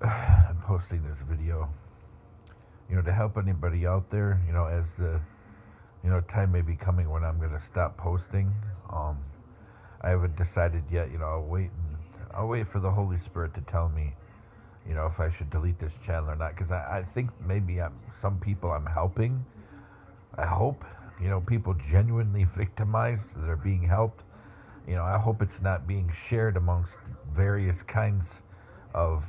I'm posting this video, to help anybody out there, as the, time may be coming when I'm going to stop posting. Um, I haven't decided yet, I'll wait for the Holy Spirit to tell me, if I should delete this channel or not, because I think maybe some people I'm helping. I hope, people genuinely victimized that are being helped. I hope it's not being shared amongst various kinds of,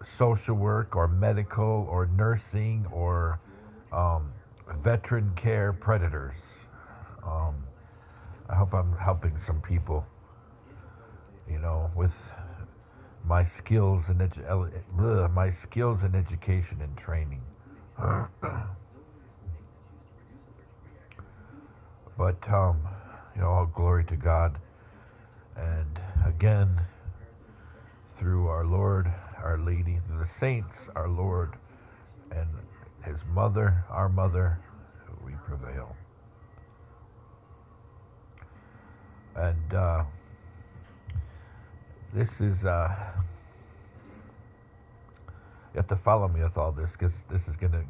social work or medical or nursing or um, veteran care predators. Um, I hope I'm helping some people, with my skills and my skills in education and training. But all glory to God, and again, through our Lord, our Lady, through the saints, our Lord, and His mother, our mother, we prevail. And this is, you have to follow me with all this, because this is going to,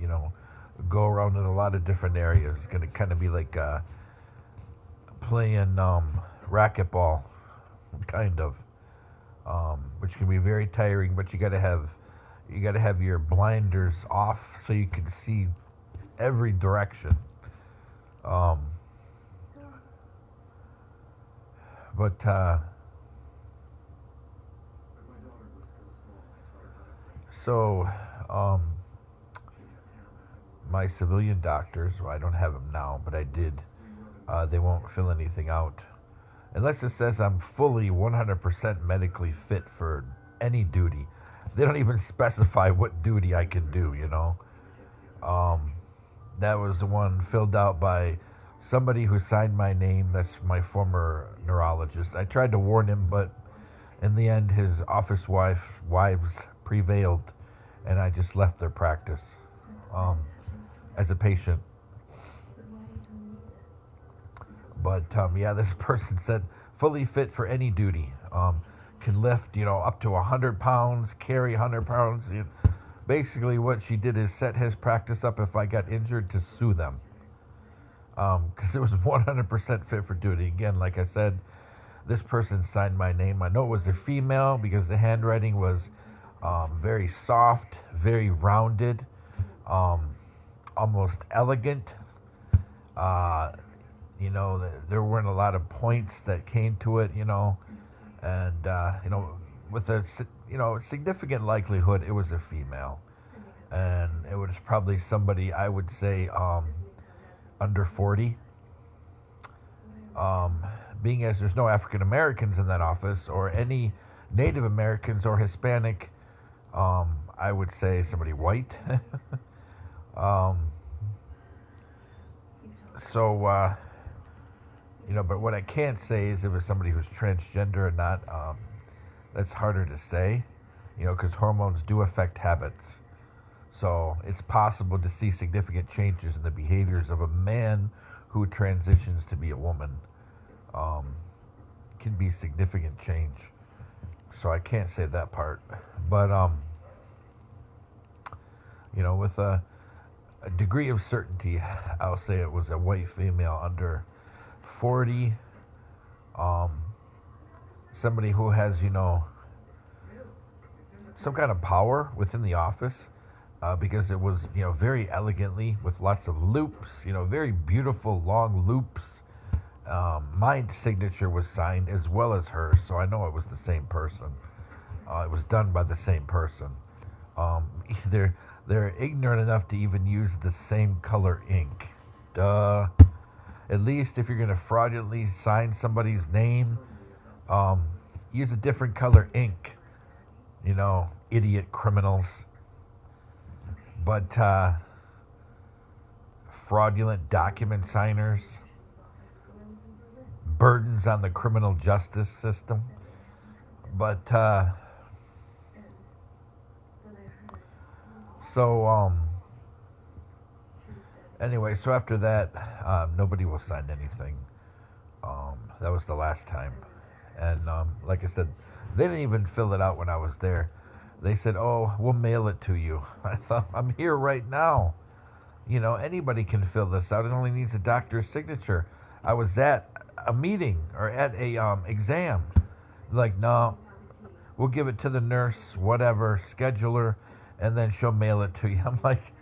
go around in a lot of different areas. It's going to kind of be like playing racquetball, kind of, which can be very tiring. But you got to have your blinders off so you can see every direction. Um, but so my civilian doctors, well, I don't have them now, but I did. They won't fill anything out unless it says I'm fully 100% medically fit for any duty. They don't even specify what duty I can do, That was the one filled out by somebody who signed my name. That's my former neurologist. I tried to warn him, but in the end, his office wives prevailed, and I just left their practice as a patient. But yeah, this person said fully fit for any duty. Can lift, up to 100 pounds, carry 100 pounds. Basically, what she did is set his practice up if I got injured to sue them. Because it was 100% fit for duty. Again, like I said, this person signed my name. I know it was a female because the handwriting was very soft, very rounded, almost elegant. There weren't a lot of points that came to it, and, with a, significant likelihood it was a female. And it was probably somebody, I would say, under 40. Being as there's no African Americans in that office or any Native Americans or Hispanic, I would say somebody white. So, but what I can't say is if it's somebody who's transgender or not. That's harder to say, because hormones do affect habits. So it's possible to see significant changes in the behaviors of a man who transitions to be a woman. Can be significant change. So I can't say that part. But, with a degree of certainty, I'll say it was a white female under 40. Somebody who has, some kind of power within the office, because it was, very elegantly with lots of loops, very beautiful long loops. My signature was signed as well as hers, so I know it was the same person. It was done by the same person. They're ignorant enough to even use the same color ink. Duh. At least if you're going to fraudulently sign somebody's name, use a different color ink. Idiot criminals. But fraudulent document signers, burdens on the criminal justice system. But so anyway, so after that, nobody will sign anything. That was the last time. And like I said, they didn't even fill it out when I was there. They said, "Oh, we'll mail it to you." I thought, I'm here right now. Anybody can fill this out. It only needs a doctor's signature. I was at a meeting or at a exam. Like, no, we'll give it to the nurse, whatever, scheduler, and then she'll mail it to you. I'm like,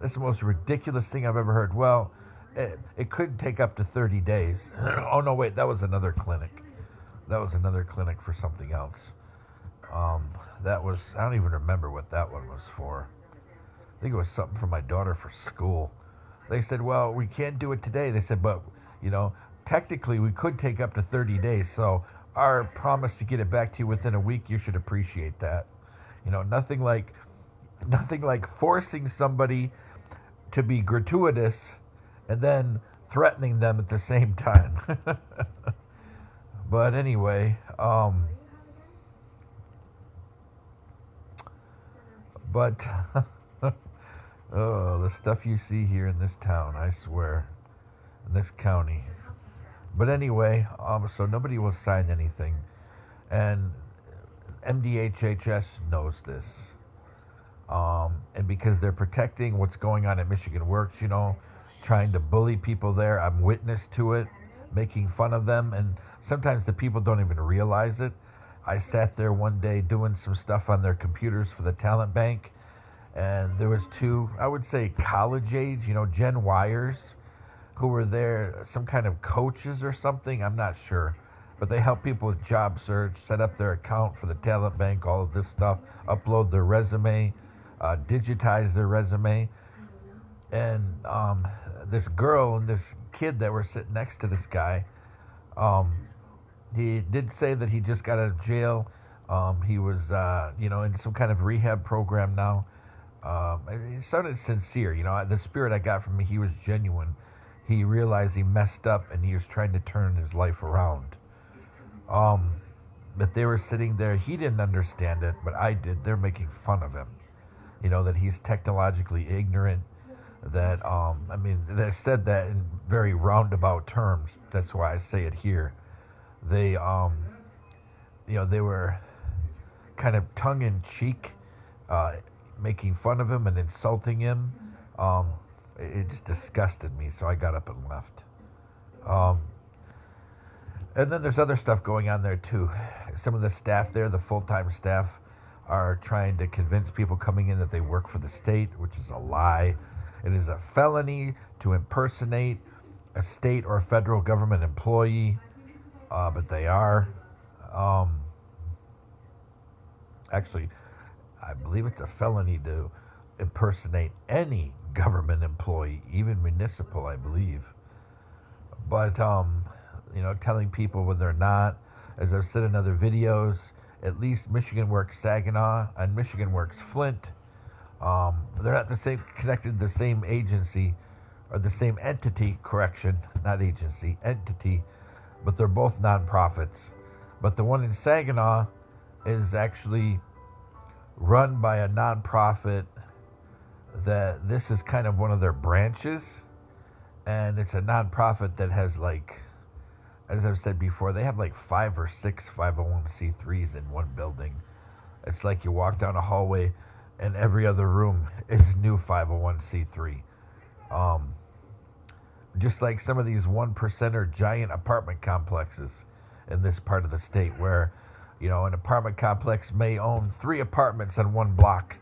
that's the most ridiculous thing I've ever heard. Well, it could take up to 30 days. Oh, no, wait, that was another clinic. That was another clinic for something else. That was, I don't even remember what that one was for. I think it was something for my daughter for school. They said, well, we can't do it today. They said, but, technically we could take up to 30 days. So our promise to get it back to you within a week, you should appreciate that. Nothing like forcing somebody to be gratuitous and then threatening them at the same time. But anyway, but oh, the stuff you see here in this town, I swear, in this county. But anyway, so nobody will sign anything, and MDHHS knows this. And because they're protecting what's going on at Michigan Works, trying to bully people there, I'm witness to it, making fun of them, and sometimes the people don't even realize it. I sat there one day doing some stuff on their computers for the talent bank, and there was two, I would say college age, Gen Yers, who were there, some kind of coaches or something, I'm not sure. But they help people with job search, set up their account for the talent bank, all of this stuff, upload their resume, digitize their resume. And this girl and this kid that were sitting next to this guy, he did say that he just got out of jail. He was, in some kind of rehab program now. It sounded sincere, the spirit I got from him, he was genuine. He realized he messed up and he was trying to turn his life around. But they were sitting there, he didn't understand it, but I did. They're making fun of him. That he's technologically ignorant, that, they said that in very roundabout terms. That's why I say it here. They, they were kind of tongue-in-cheek, making fun of him and insulting him. It just disgusted me, so I got up and left. And then there's other stuff going on there, too. Some of the staff there, the full-time staff, are trying to convince people coming in that they work for the state, which is a lie. It is a felony to impersonate a state or federal government employee, but they are. Actually, I believe it's a felony to impersonate any government employee, even municipal, I believe. But, telling people when they're not, as I've said in other videos, at least Michigan Works Saginaw and Michigan Works Flint, they're not the same, connected to the same agency or the same entity, correction, not agency, entity, but they're both nonprofits. But the one in Saginaw is actually run by a nonprofit that this is kind of one of their branches, and it's a nonprofit that has, like, as I've said before, they have like 5 or 6 501c3s in one building. It's like you walk down a hallway and every other room is a new 501c3. Just like some of these 1%er giant apartment complexes in this part of the state where, an apartment complex may own 3 apartments on one block,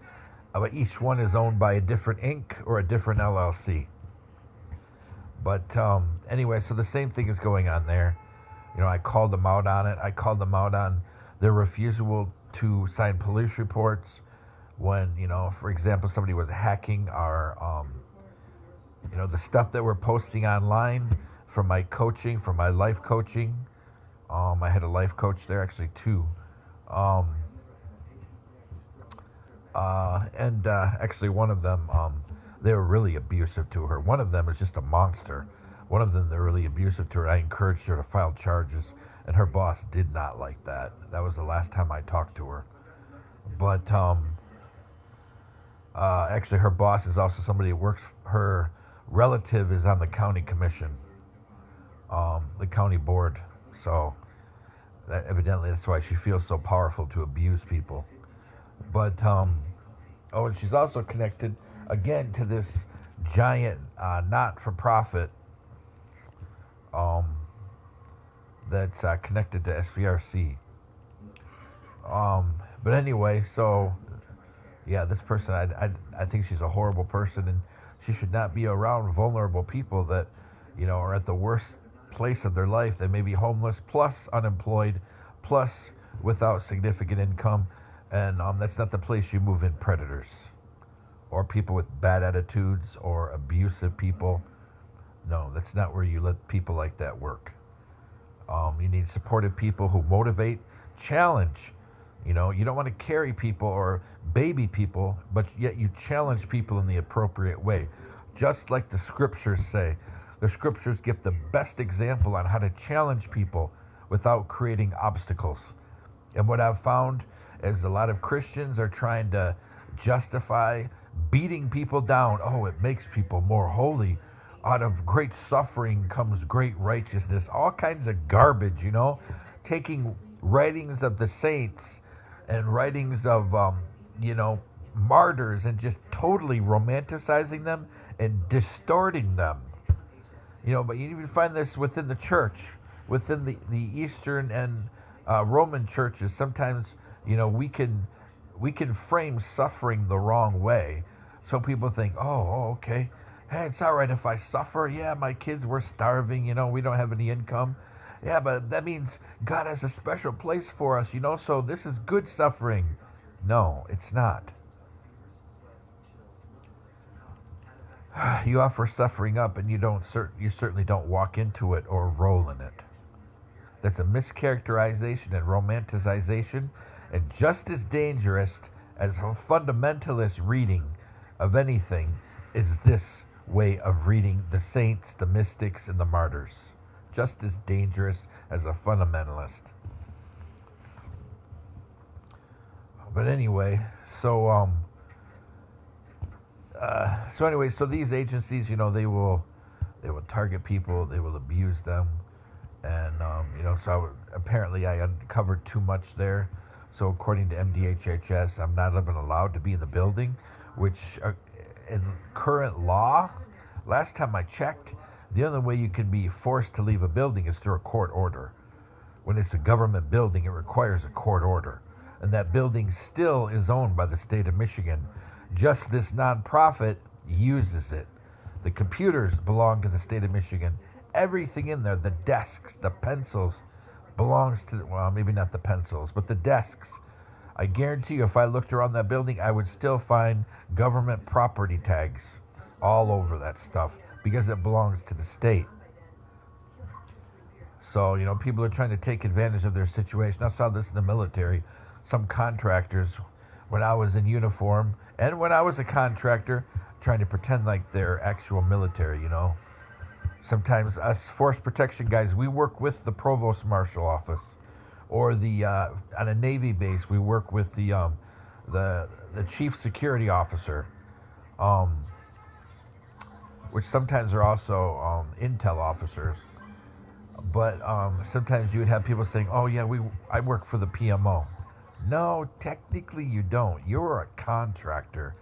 but each one is owned by a different Inc. or a different LLC. But anyway, so the same thing is going on there. I called them out on it. I called them out on their refusal to sign police reports when, for example, somebody was hacking our, the stuff that we're posting online from my coaching, from my life coaching. I had a life coach there, actually 2. Actually one of them, they were really abusive to her. One of them is just a monster. One of them, they're really abusive to her. I encouraged her to file charges, and her boss did not like that. That was the last time I talked to her. But actually, her boss is also somebody that works. Her relative is on the county commission, the county board. So evidently, that's why she feels so powerful to abuse people. But oh, and she's also connected again to this giant not-for-profit um, that's connected to SVRC. But anyway, so yeah, this person, I think she's a horrible person, and she should not be around vulnerable people that, are at the worst place of their life. They may be homeless, plus unemployed, plus without significant income, and that's not the place you move in predators or people with bad attitudes or abusive people. No, that's not where you let people like that work. You need supportive people who motivate, challenge. You don't want to carry people or baby people, but yet you challenge people in the appropriate way. Just like the scriptures say. The scriptures give the best example on how to challenge people without creating obstacles. And what I've found is a lot of Christians are trying to justify beating people down. Oh, it makes people more holy. Out of great suffering comes great righteousness. All kinds of garbage, taking writings of the saints and writings of, martyrs and just totally romanticizing them and distorting them. But you even find this within the church, within the Eastern and Roman churches. Sometimes, we can frame suffering the wrong way. So people think, oh, okay, hey, it's all right if I suffer. Yeah, my kids were starving, we don't have any income. Yeah, but that means God has a special place for us, so this is good suffering. No, it's not. You offer suffering up and you certainly don't walk into it or roll in it. That's a mischaracterization and romanticization, and just as dangerous as a fundamentalist reading of anything is this way of reading the saints, the mystics, and the martyrs. Just as dangerous as a fundamentalist. But anyway, so these agencies, they will target people, they will abuse them, and apparently I uncovered too much there. So according to MDHHS, I'm not even allowed to be in the building, which in current law, last time I checked, the only way you can be forced to leave a building is through a court order. When it's a government building, it requires a court order. And that building still is owned by the state of Michigan. Just this nonprofit uses it. The computers belong to the state of Michigan. Everything in there, the desks, the pencils, belongs to, well, maybe not the pencils, but the desks. I guarantee you, if I looked around that building, I would still find government property tags all over that stuff because it belongs to the state. So, people are trying to take advantage of their situation. I saw this in the military. Some contractors, when I was in uniform and when I was a contractor, trying to pretend like they're actual military, Sometimes us force protection guys, we work with the provost marshal office, or on a Navy base, we work with the chief security officer, which sometimes are also intel officers. But sometimes you would have people saying, "Oh yeah, I work for the PMO." No, technically you don't. You're a contractor,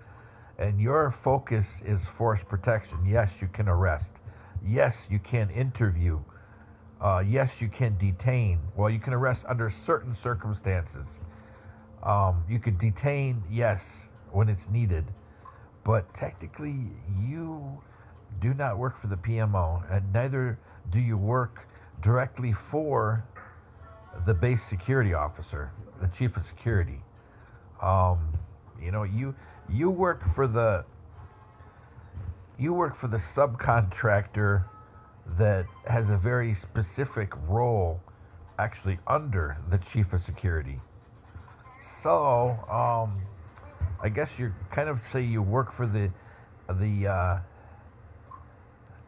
and your focus is force protection. Yes, you can arrest. Yes, you can interview. Yes, you can detain. Well, you can arrest under certain circumstances. You could detain, yes, when it's needed. But technically, you do not work for the PMO, and neither do you work directly for the base security officer, the chief of security. You work for the subcontractor that has a very specific role actually under the chief of security. So, I guess you kind of say you work for the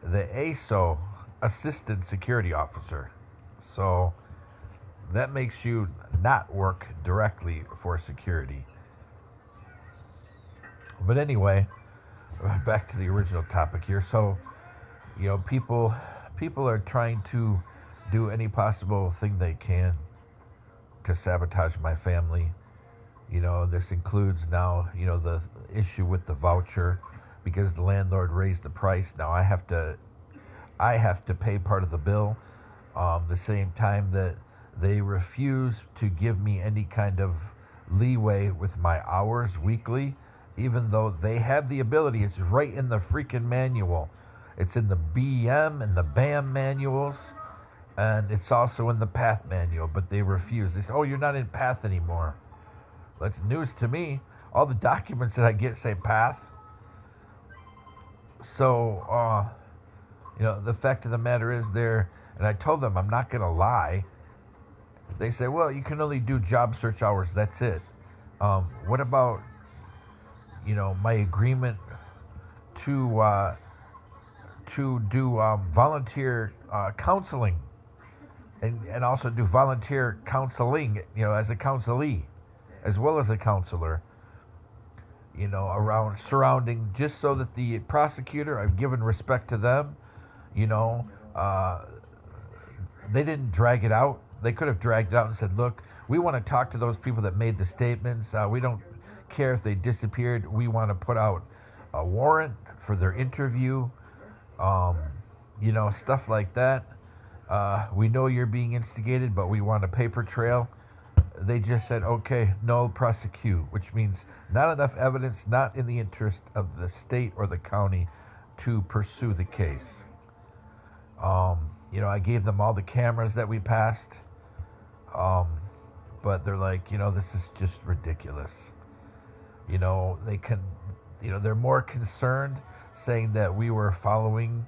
ASO, assistant security officer. So that makes you not work directly for security. But anyway, back to the original topic here. So, people are trying to do any possible thing they can to sabotage my family. This includes now, the issue with the voucher because the landlord raised the price. Now I have to pay part of the bill. The same time that they refuse to give me any kind of leeway with my hours weekly, even though they have the ability. It's right in the freaking manual. It's in the BM and the BAM manuals, and it's also in the PATH manual, but they refuse. They say, oh, you're not in PATH anymore. That's news to me. All the documents that I get say PATH. So, the fact of the matter is and I told them I'm not going to lie. They say, well, you can only do job search hours. That's it. What about, my agreement to do volunteer counseling and also do volunteer counseling, as a counselee, as well as a counselor, around surrounding, just so that the prosecutor, I've given respect to them, you know, uh, they didn't drag it out. They could have dragged it out and said, look, we want to talk to those people that made the statements. We don't care if they disappeared. We want to put out a warrant for their interview, stuff like that. We know you're being instigated, but we want a paper trail. They just said, okay, no, prosecute, which means not enough evidence, not in the interest of the state or the county to pursue the case. I gave them all the cameras that we passed, but they're like, this is just ridiculous. They're more concerned saying that we were following,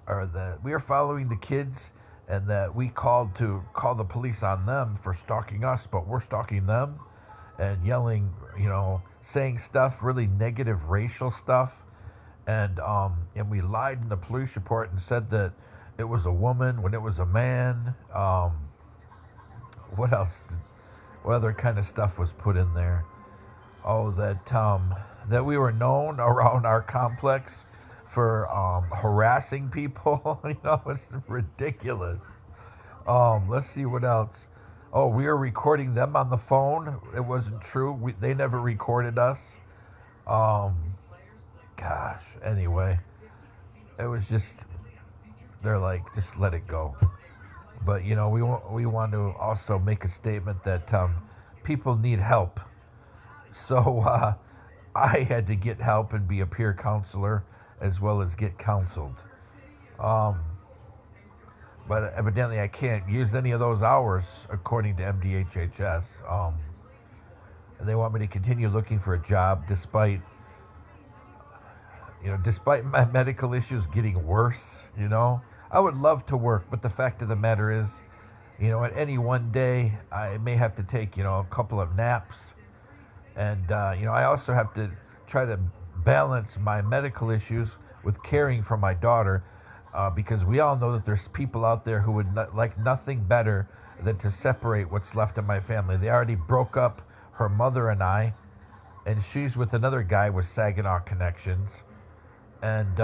or that we are following the kids, and that we called to call the police on them for stalking us, but we're stalking them, and yelling, saying stuff, really negative racial stuff, and we lied in the police report and said that it was a woman when it was a man. What else? What other kind of stuff was put in there? Oh, that we were known around our complex for harassing people. It's ridiculous. Let's see what else. Oh, we were recording them on the phone. It wasn't true. They never recorded us. Gosh. Anyway, it was just. They're like, just let it go. But we want to also make a statement that people need help. So I had to get help and be a peer counselor as well as get counseled. But evidently I can't use any of those hours according to MDHHS. And they want me to continue looking for a job despite my medical issues getting worse. I would love to work, but the fact of the matter is, at any one day, I may have to take, a couple of naps. And, I also have to try to balance my medical issues with caring for my daughter, because we all know that there's people out there who would like nothing better than to separate what's left of my family. They already broke up her mother and I, and she's with another guy with Saginaw connections. And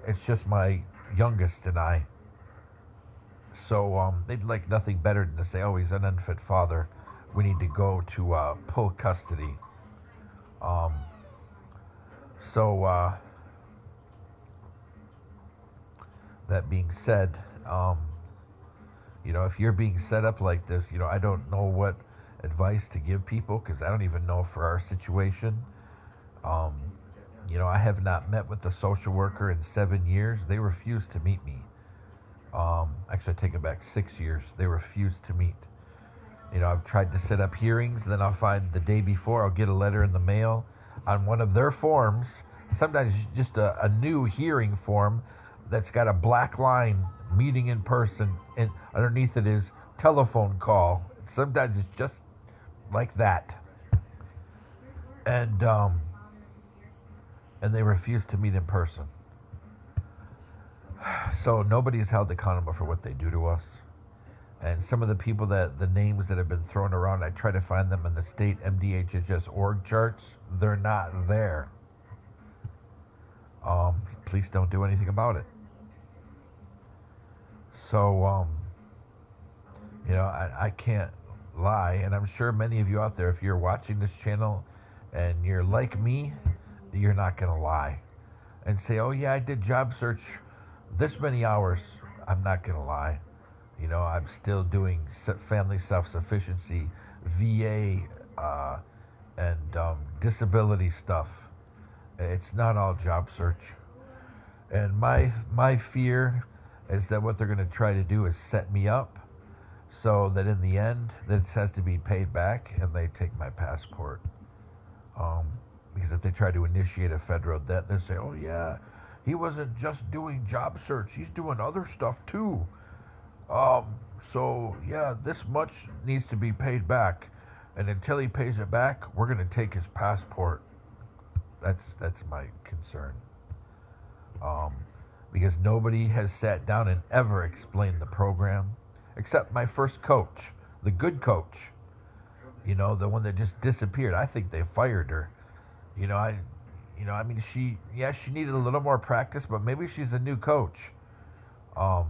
it's just my youngest and I. So they'd like nothing better than to say, oh, he's an unfit father. We need to go to pull custody. That being said, if you're being set up like this, I don't know what advice to give people, because I don't even know for our situation. I have not met with the social worker in 7 years. They refused to meet me. Actually, I take it back, 6 years. They refused to meet. I've tried to set up hearings, then I'll find the day before I'll get a letter in the mail on one of their forms. Sometimes it's just a new hearing form that's got a black line, meeting in person, and underneath it is telephone call. Sometimes it's just like that. And they refuse to meet in person. So nobody is held accountable for what they do to us. And some of the people the names that have been thrown around, I try to find them in the state MDHHS org charts. They're not there. Police don't do anything about it. So, I can't lie, and I'm sure many of you out there, if you're watching this channel and you're like me, you're not going to lie and say, oh, yeah, I did job search this many hours. I'm not going to lie. I'm still doing family self sufficiency, VA, and disability stuff. It's not all job search. And my fear is that what they're going to try to do is set me up so that in the end, this has to be paid back and they take my passport. Because if they try to initiate a federal debt, they say, oh, yeah, he wasn't just doing job search, he's doing other stuff too. So, yeah, this much needs to be paid back. And until he pays it back, we're going to take his passport. That's my concern. Because nobody has sat down and ever explained the program, except my first coach, the good coach. The one that just disappeared. I think they fired her. She needed a little more practice, but maybe she's a new coach. I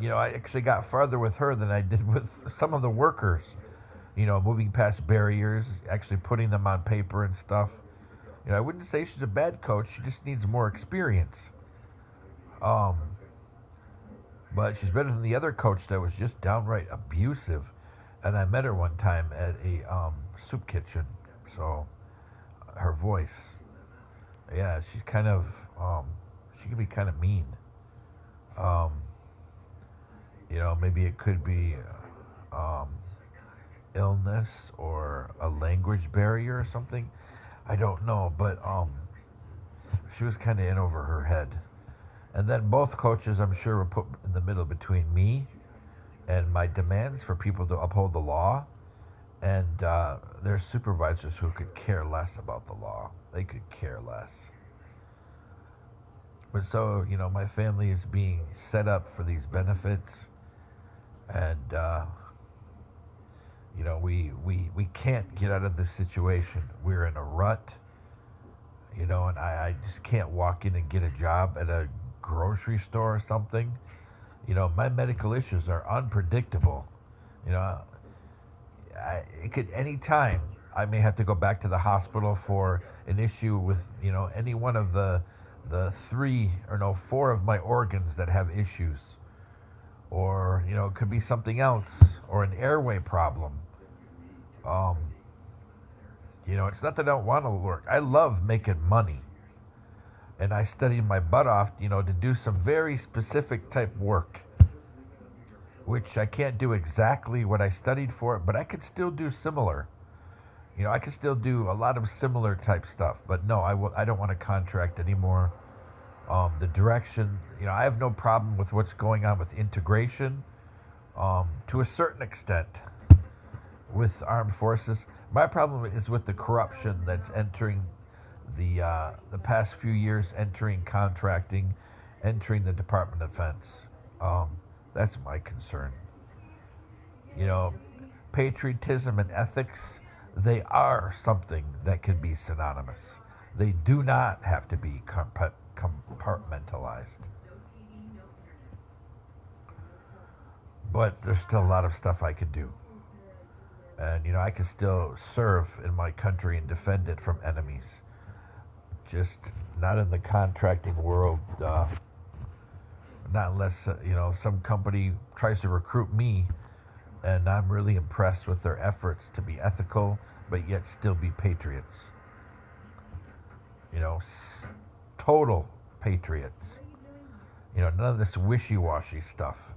actually got farther with her than I did with some of the workers. Moving past barriers, actually putting them on paper and stuff. I wouldn't say she's a bad coach. She just needs more experience. But she's better than the other coach that was just downright abusive. And I met her one time at a soup kitchen. So her voice, yeah, she's kind of, she can be kind of mean. Maybe it could be illness or a language barrier or something. I don't know, but she was kind of in over her head. And then both coaches, I'm sure, were put in the middle between me and my demands for people to uphold the law and their supervisors who could care less about the law. They could care less. But so, my family is being set up for these benefits, and we can't get out of this situation. We're in a rut, and I just can't walk in and get a job at a grocery store or something. My medical issues are unpredictable. It could any time I may have to go back to the hospital for an issue with any one of the four of my organs that have issues, or it could be something else, or an airway problem. It's not that I don't want to work. I love making money, and I studied my butt off to do some very specific type work, which I can't do exactly what I studied for, but I could still do similar. I could still do a lot of similar type stuff, but no, I don't want to contract anymore. The direction, I have no problem with what's going on with integration, to a certain extent, with armed forces. My problem is with the corruption that's entering the past few years, entering contracting, entering the Department of Defense. That's my concern. Patriotism and ethics, they are something that can be synonymous. They do not have to be compartmentalized. But there's still a lot of stuff I can do. And, I can still serve in my country and defend it from enemies. Just not in the contracting world. Not unless, some company tries to recruit me and I'm really impressed with their efforts to be ethical, but yet still be patriots. Total patriots. None of this wishy-washy stuff.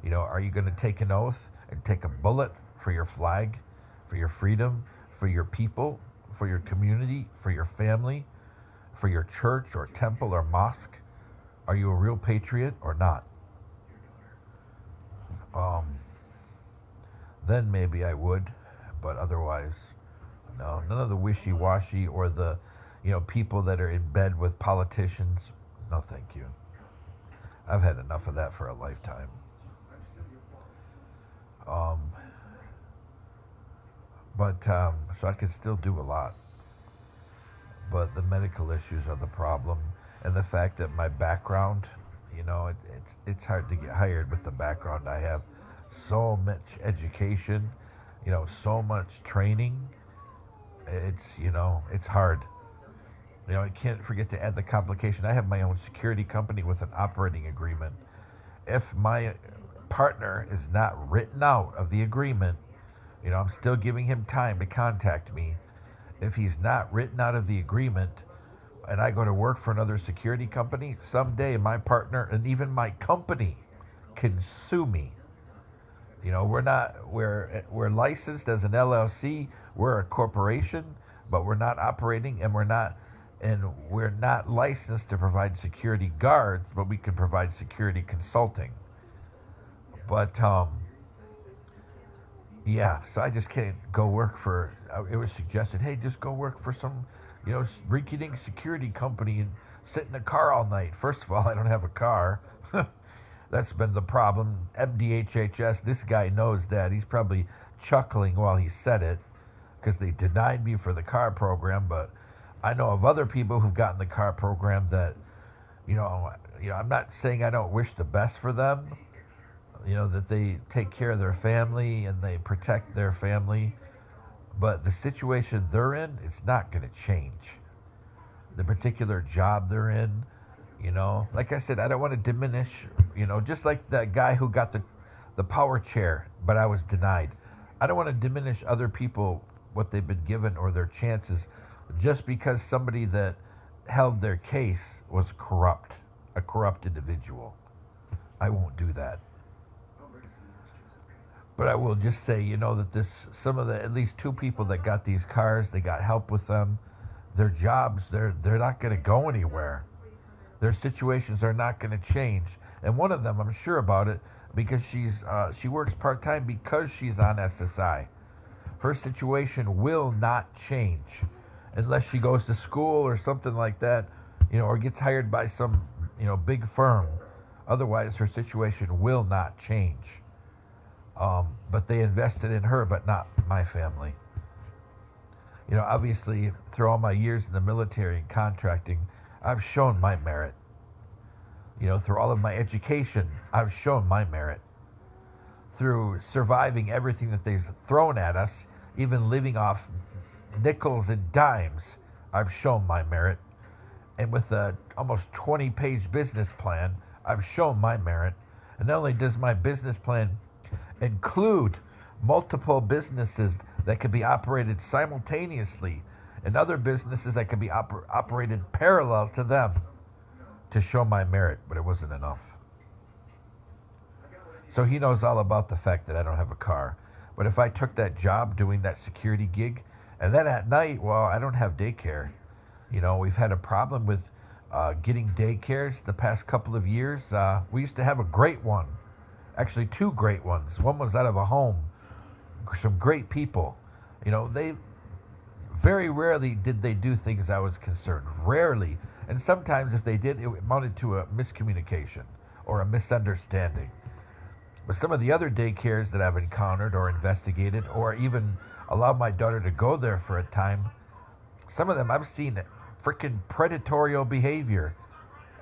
Are you going to take an oath and take a bullet for your flag, for your freedom, for your people, for your community, for your family, for your church or temple or mosque? Are you a real patriot or not? Then maybe I would, but otherwise, no. None of the wishy-washy or the, people that are in bed with politicians. No, thank you. I've had enough of that for a lifetime. So I can still do a lot. But the medical issues are the problem, and the fact that my background, it's hard to get hired with the background I have. so much education, so much training. It's hard. I can't forget to add the complication. I have my own security company with an operating agreement. If my partner is not written out of the agreement, I'm still giving him time to contact me. If he's not written out of the agreement and I go to work for another security company, someday my partner and even my company can sue me. We're licensed as an LLC, we're a corporation, but we're not operating and we're not licensed to provide security guards, but we can provide security consulting. But yeah, so I just can't go work for. It was suggested, hey, just go work for some, rinky-dink security company and sit in a car all night. First of all, I don't have a car. That's been the problem. MDHHS, this guy knows that. He's probably chuckling while he said it because they denied me for the car program. But I know of other people who've gotten the car program that, I'm not saying I don't wish the best for them, that they take care of their family and they protect their family. But the situation they're in, it's not going to change. The particular job they're in, like I said, I don't want to diminish, just like that guy who got the power chair, but I was denied. I don't want to diminish other people, what they've been given or their chances, just because somebody that held their case was a corrupt individual. I won't do that. But I will just say, that some of the, at least two people that got these cars, they got help with them. Their jobs, they're not going to go anywhere. Their situations are not going to change. And one of them, I'm sure about it, because she works part-time because she's on SSI. Her situation will not change unless she goes to school or something like that, or gets hired by some, big firm. Otherwise, her situation will not change. But they invested in her, but not my family. Obviously, through all my years in the military and contracting, I've shown my merit. Through all of my education, I've shown my merit. Through surviving everything that they've thrown at us, even living off nickels and dimes, I've shown my merit. And with a almost 20-page business plan, I've shown my merit. And not only does my business plan include multiple businesses that can be operated simultaneously and other businesses that can be operated parallel to them to show my merit, but it wasn't enough. So he knows all about the fact that I don't have a car. But if I took that job doing that security gig, and then at night, well, I don't have daycare. We've had a problem with getting daycares the past couple of years. We used to have a great one. Actually, two great ones. One was out of a home. Some great people. They very rarely did they do things I was concerned. Rarely. And sometimes if they did, it amounted to a miscommunication or a misunderstanding. But some of the other daycares that I've encountered or investigated or even allowed my daughter to go there for a time, some of them I've seen freaking predatory behavior.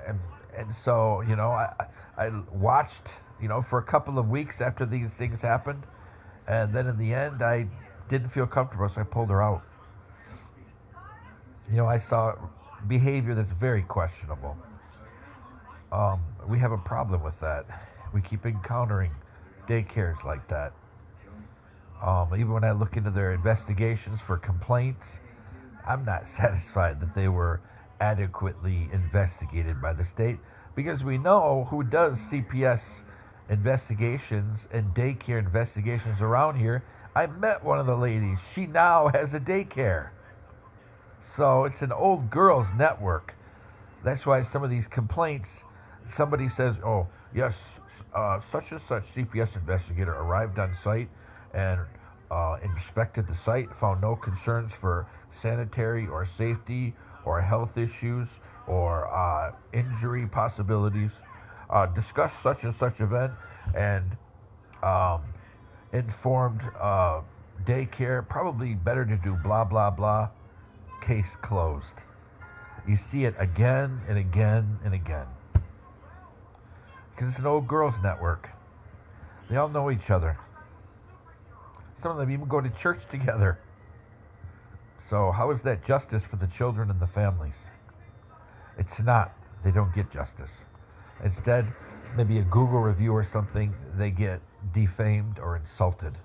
And so, I watched, for a couple of weeks after these things happened. And then in the end, I didn't feel comfortable, so I pulled her out. I saw behavior that's very questionable. We have a problem with that. We keep encountering daycares like that. Even when I look into their investigations for complaints, I'm not satisfied that they were adequately investigated by the state, because we know who does CPS investigations and daycare investigations around here. I met one of the ladies. She now has a daycare. So it's an old girls network. That's why some of these complaints, somebody says, oh, yes, such and such CPS investigator arrived on site and inspected the site, found no concerns for sanitary or safety or health issues or injury possibilities, discussed such and such event and informed daycare, probably better to do blah, blah, blah, case closed. You see it again and again and again. Because it's an old girls network. They all know each other. Some of them even go to church together. So how is that justice for the children and the families? It's not. They don't get justice. Instead, maybe a Google review or something, they get defamed or insulted.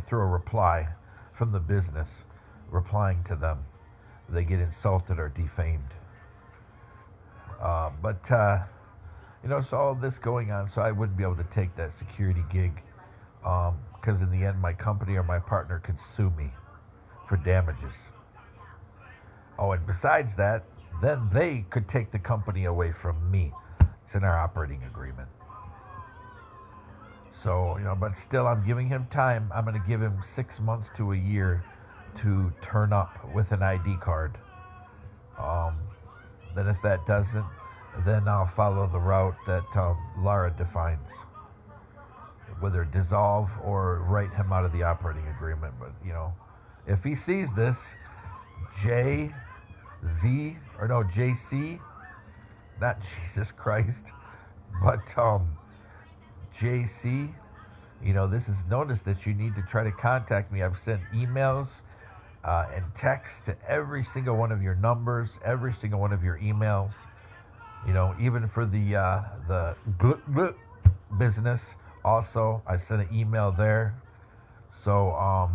Through a reply from the business, replying to them, they get insulted or defamed. So all this going on, so I wouldn't be able to take that security gig because in the end, my company or my partner could sue me for damages. Oh, and besides that, then they could take the company away from me. It's in our operating agreement. So, but still, I'm giving him time. I'm going to give him 6 months to a year to turn up with an ID card. Then if that doesn't, then I'll follow the route that Lara defines. Whether dissolve or write him out of the operating agreement. But, if he sees this, JC, not Jesus Christ, but JC, this is notice that you need to try to contact me. I've sent emails and texts to every single one of your numbers, every single one of your emails. Even for the business, also I sent an email there. So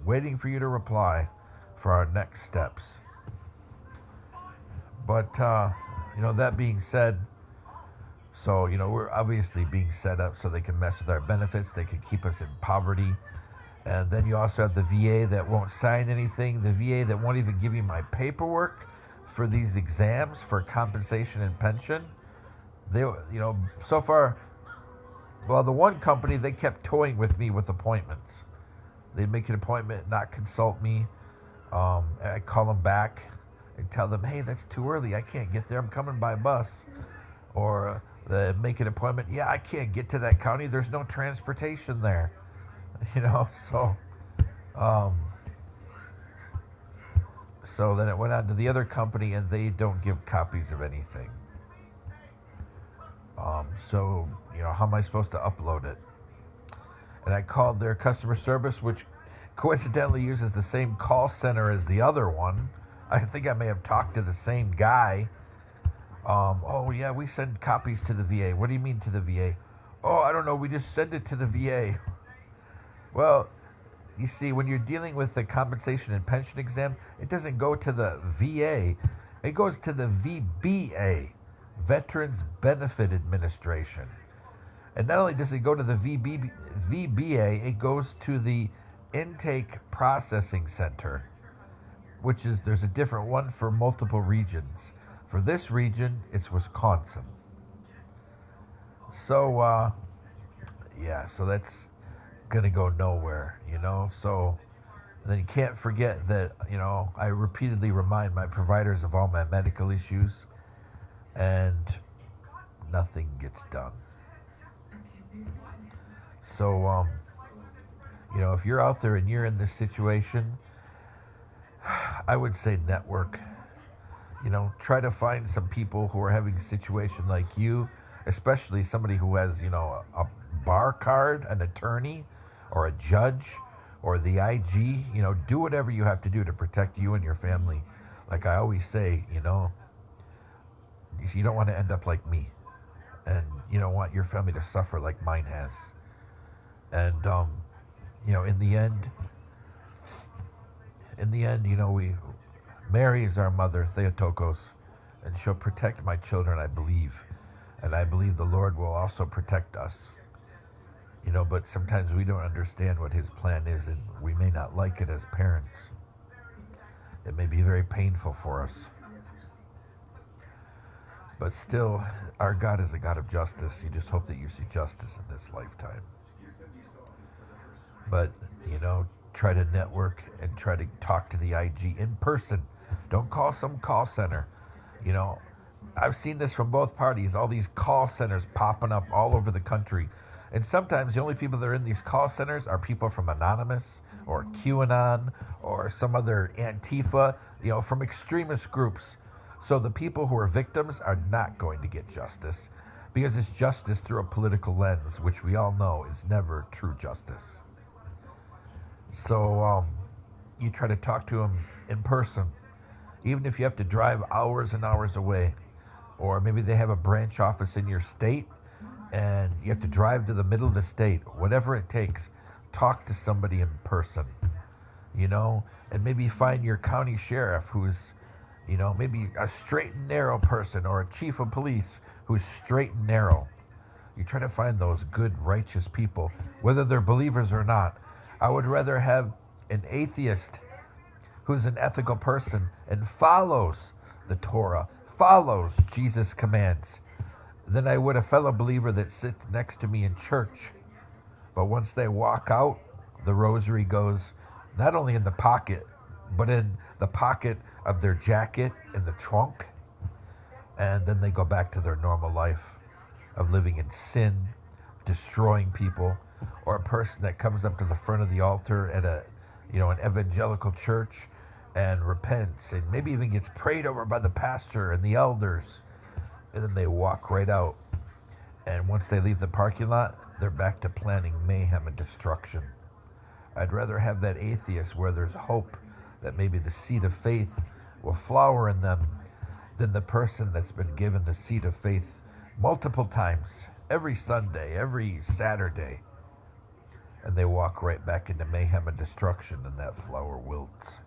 waiting for you to reply for our next steps. But that being said, so we're obviously being set up so they can mess with our benefits. They can keep us in poverty. And then you also have the VA that won't sign anything, the VA that won't even give you my paperwork for these exams for compensation and pension. They, so far, well, the one company, they kept toying with me with appointments. They'd make an appointment, not consult me. I call them back and tell them, hey, that's too early. I can't get there. I'm coming by bus. Or they make an appointment. Yeah, I can't get to that county. There's no transportation there. So then it went on to the other company, and they don't give copies of anything. How am I supposed to upload it? And I called their customer service, which coincidentally uses the same call center as the other one. I think I may have talked to the same guy. We send copies to the VA. What do you mean to the VA? Oh, I don't know. We just send it to the VA. Well, you see, when you're dealing with the compensation and pension exam, it doesn't go to the VA. It goes to the VBA, Veterans Benefit Administration. And not only does it go to the VBA, it goes to the Intake Processing Center, which is, there's a different one for multiple regions. For this region, it's Wisconsin. So, so that's going to go nowhere, So then you can't forget that, I repeatedly remind my providers of all my medical issues, and nothing gets done. So, if you're out there and you're in this situation, I would say network. Try to find some people who are having a situation like you, especially somebody who has, a bar card, an attorney, or a judge, or the IG. Do whatever you have to do to protect you and your family. Like I always say, you don't want to end up like me, and you don't want your family to suffer like mine has. And in the end, Mary is our mother, Theotokos, and she'll protect my children, I believe. And I believe the Lord will also protect us. But sometimes we don't understand what his plan is, and we may not like it as parents. It may be very painful for us. But still, our God is a God of justice. You just hope that you see justice in this lifetime. But, try to network and try to talk to the IG in person. Don't call some call center. I've seen this from both parties, all these call centers popping up all over the country. And sometimes the only people that are in these call centers are people from Anonymous or QAnon or some other Antifa, from extremist groups So the people who are victims are not going to get justice because it's justice through a political lens, which we all know is never true justice. So you try to talk to them in person, even if you have to drive hours and hours away, or maybe they have a branch office in your state and you have to drive to the middle of the state, whatever it takes, talk to somebody in person, and maybe find your county sheriff who's, maybe a straight and narrow person, or a chief of police who's straight and narrow. You try to find those good, righteous people, whether they're believers or not. I would rather have an atheist who's an ethical person and follows the Torah, follows Jesus' commands, than I would a fellow believer that sits next to me in church. But once they walk out, the rosary goes not only in the pocket, but in the pocket of their jacket, in the trunk, and then they go back to their normal life of living in sin, destroying people, or a person that comes up to the front of the altar at an evangelical church and repents and maybe even gets prayed over by the pastor and the elders, and then they walk right out. And once they leave the parking lot, they're back to planning mayhem and destruction. I'd rather have that atheist where there's hope that maybe the seed of faith will flower in them than the person that's been given the seed of faith multiple times, every Sunday, every Saturday, and they walk right back into mayhem and destruction, and that flower wilts.